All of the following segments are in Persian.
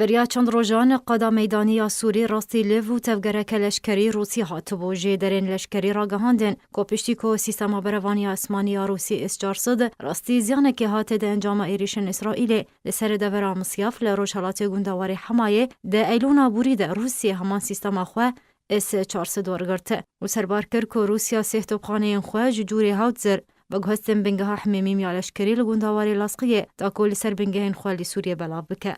بریا چند روزان قادا میدانی سوری راستی لیو و تفگرک لشکری روسی هاتبو جدرین لشکری را گهاندن که پشتی که سیستما بروانی اسمانی روسی اس-400 راستی زیانه که هات ده انجام ایریشن اسرائیل لسر دورا مسیاف لروشالات گوندواری حمایه ده ایلونا بوری ده روسی همان سیستما خواه اس-400 ورگرته و سربار کر که روسیا سیحتو بخانه خواه جوری هاوتزر و گهستن بنگه حمیمیم یا لشکری لگوندواری لاسقیه تا کل سر بنگه خواه سوریه بلاب بکه.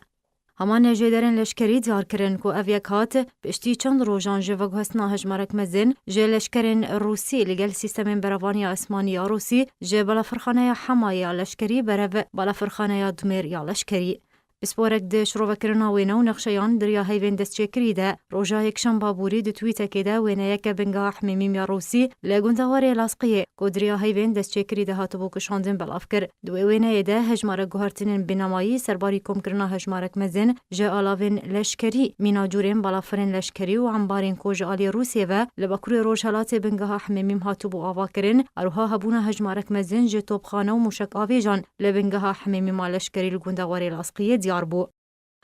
همان جدرین لشکری دیار کرن که اویک هات پشتی چند روزان جوگ هستنا هجمارک مزن جه لشکرین روسی لگل سیستم بروانی اسمانی روسی جه بلا فرخانه حمایه لشکری برو بلا فرخانه دمیر یا لشکری. بسپورک ده شروع کرنا وینه و نقشیان دریا هیوین دست چکری ده روژا یکشن بابوری دو تویته که ده وینه یک بنگاه حمیمیم یا روسی لگوندواری لاسقیه که دریا هیوین دست چکری ده هاتبو کشاندن بلاف کر دو وینه ده هجمارک گوهرتنین بینامایی سرباری کم کرنا هجمارک مزن جه آلاوین لشکری مینا جورین بلافرین لشکری و عمبارین کوج آلی روسیه و لبکروی روشالات بنگاه حمیمیم هاتبو آوا کرن اروها هبونه هجمارک مزن جه توبخانه و موشک آویجان لبنگاه حمیمیم لشکری لگوندواری لاسقیه بو.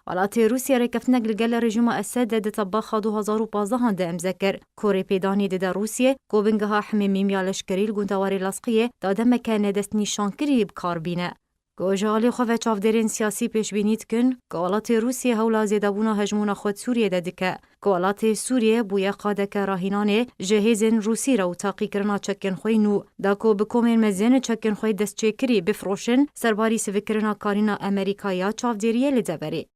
حالات روسیه رکفتنک لگل رژیم اسد ده طباخ 2015 ده امذکر کوری پیدانی ده روسیه کو بنگاه حمیمیم یا لشکری لگوندواری لاسقیه داده مکانه دست نیشانکری بکار بینه. که جالی خواه چافدرین سیاسی پیش بینید کن که حالات روسیه هولا زیده بونا هجمون خود سوریه ده دکه که حالات سوریه بویا قاده که راهینانه جهیزن روسی را و تاقی کرنا چکن خوی نو دا که بکومین مزین چکن خوی دست چکری بفروشن سرباری سوکرنا کارینا امریکایا چافدریه لده بری.